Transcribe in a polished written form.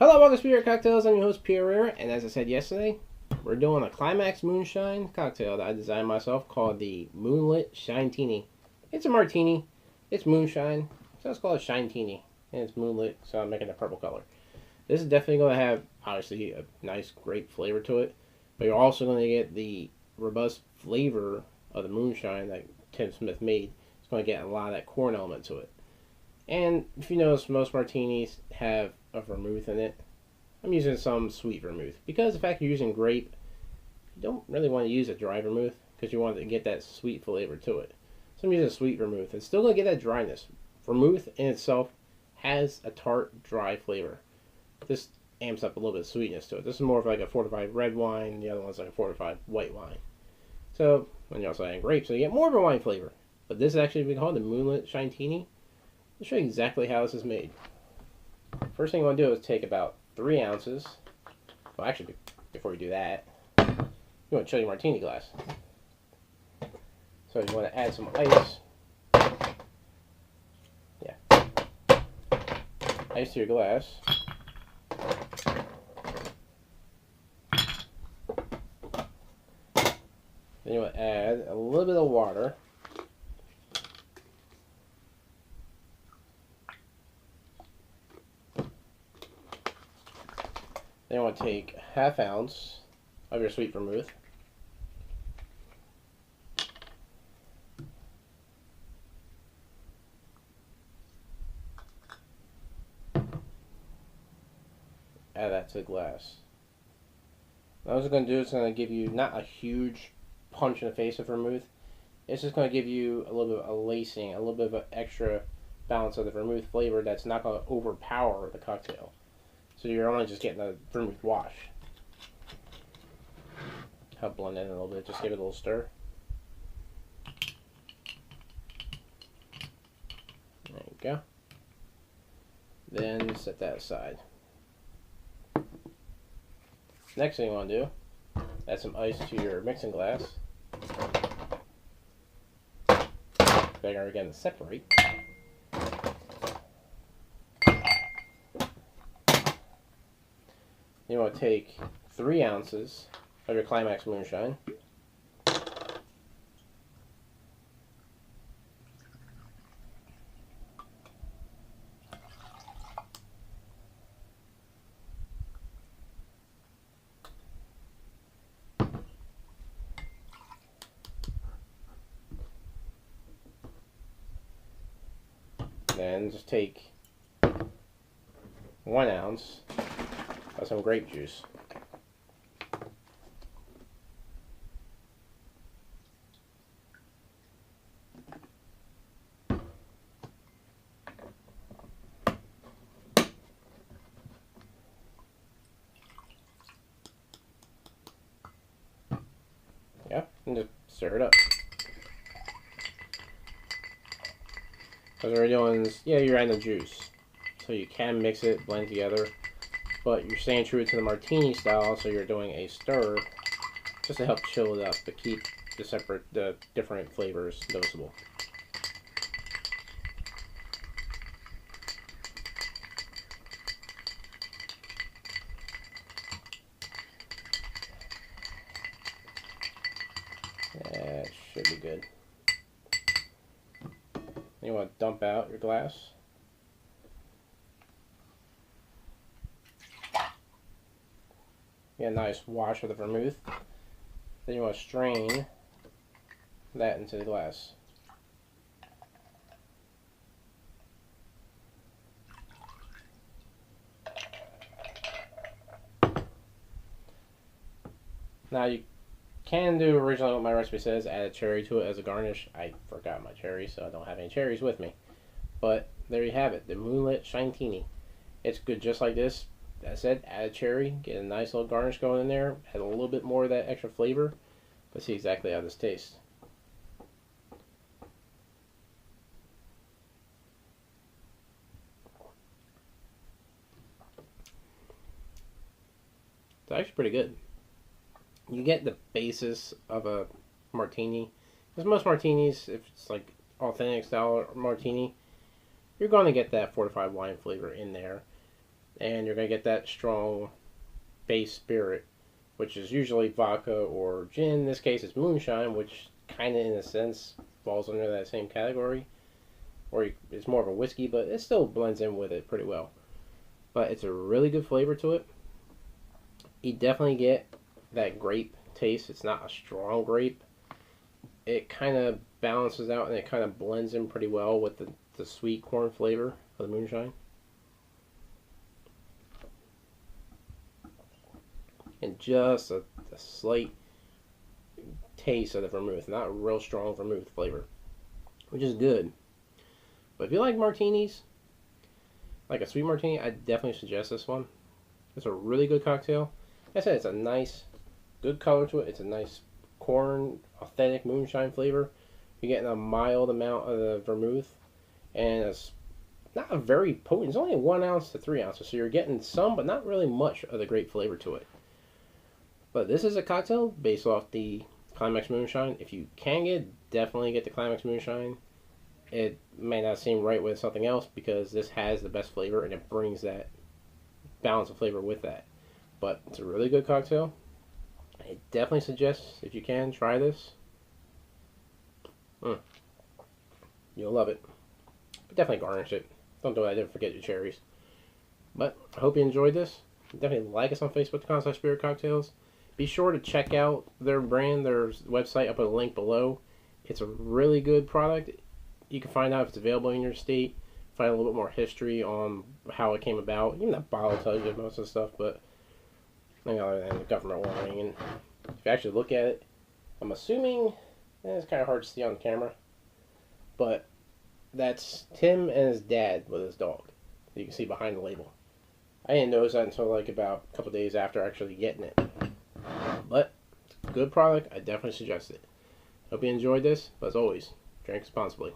Hello, welcome to Spirit Cocktails. I'm your host, Pierre, and as I said yesterday, we're doing a Climax Moonshine cocktail that I designed myself called the Moonlit Shinetini. It's a martini, it's moonshine, so let's call it Shinetini, and it's moonlit, so I'm making a purple color. This is definitely going to have, obviously, a nice grape flavor to it, but you're also going to get the robust flavor of the moonshine that Tim Smith made. It's going to get a lot of that corn element to it. And if you notice, most martinis have a vermouth in it. I'm using some sweet vermouth because the fact you're using grape, you don't really want to use a dry vermouth because you want to get that sweet flavor to it. So I'm using a sweet vermouth. It's still going to get that dryness. Vermouth in itself has a tart, dry flavor. This amps up a little bit of sweetness to it. This is more of like a fortified red wine. The other one's like a fortified white wine. So when you're also adding grape, so you get more of a wine flavor. But this is actually we call it the Moonlit Shinetini. I'll show you exactly how this is made. First thing you want to do is take about 3 ounces. Well, actually, before you do that, you want to chill your martini glass. So you want to add some ice. Yeah. Ice to your glass. Then you want to add a little bit of water. Then you want to take 1/2 ounce of your sweet vermouth. Add that to the glass. Now what it's going to do is going to give you not a huge punch in the face of vermouth. It's just going to give you a little bit of a lacing, a little bit of an extra balance of the vermouth flavor that's not going to overpower the cocktail. So you're only just getting a vermouth wash. Help blend in a little bit. Just give it a little stir. There you go. Then set that aside. Next thing you want to do, add some ice to your mixing glass. Better again to separate. You want to take 3 ounces of your Climax Moonshine. Then just take 1 ounce of some grape juice. Yeah, and just stir it up. Because what we're doing is, yeah, you're adding the juice. So you can mix it, blend together. But you're staying true to the martini style, so you're doing a stir just to help chill it up, to keep the different flavors noticeable. That should be good. You want to dump out your glass. Get a nice wash of the vermouth. Then you want to strain that into the glass. Now you can do originally what my recipe says, add a cherry to it as a garnish. I forgot my cherry, so I don't have any cherries with me. But there you have it, the Moonlit Shinetini. It's good just like this. As I said, add a cherry, get a nice little garnish going in there, add a little bit more of that extra flavor, but see exactly how this tastes. It's actually pretty good. You get the basis of a martini. Because most martinis, if it's like authentic style martini, you're going to get that fortified wine flavor in there. and you're going to get that strong base spirit, which is usually vodka or gin. In this case, it's moonshine, which kind of, in a sense, falls under that same category. Or it's more of a whiskey, but it still blends in with it pretty well. But it's a really good flavor to it. You definitely get that grape taste. It's not a strong grape. It kind of balances out and it kind of blends in pretty well with the sweet corn flavor of the moonshine. And just a slight taste of the vermouth. Not a real strong vermouth flavor, which is good. But if you like martinis, like a sweet martini, I definitely suggest this one. It's a really good cocktail. Like I said, it's a nice, good color to it. It's a nice corn, authentic moonshine flavor. You're getting a mild amount of the vermouth, and it's not a very potent. It's only 1 ounce to 3 ounces, so you're getting some, but not really much of the grape flavor to it. But this is a cocktail based off the Climax Moonshine. If you can definitely get the Climax Moonshine. It may not seem right with something else because this has the best flavor and it brings that balance of flavor with that. But it's a really good cocktail. I definitely suggest, if you can, try this. You'll love it. But definitely garnish it. Don't do what I did, forget your cherries. But I hope you enjoyed this. Definitely like us on Facebook, the Spirit Cocktails. Be sure to check out their brand, their website. I'll put a link below. It's a really good product. You can find out if it's available in your state. Find a little bit more history on how it came about. Even that bottle tells you most of the stuff, but other than the government warning. And if you actually look at it, I'm assuming, it's kind of hard to see on camera, but that's Tim and his dad with his dog. You can see behind the label. I didn't notice that until like about a couple days after actually getting it. But it's a good product. I definitely suggest it. Hope you enjoyed this. But as always, drink responsibly.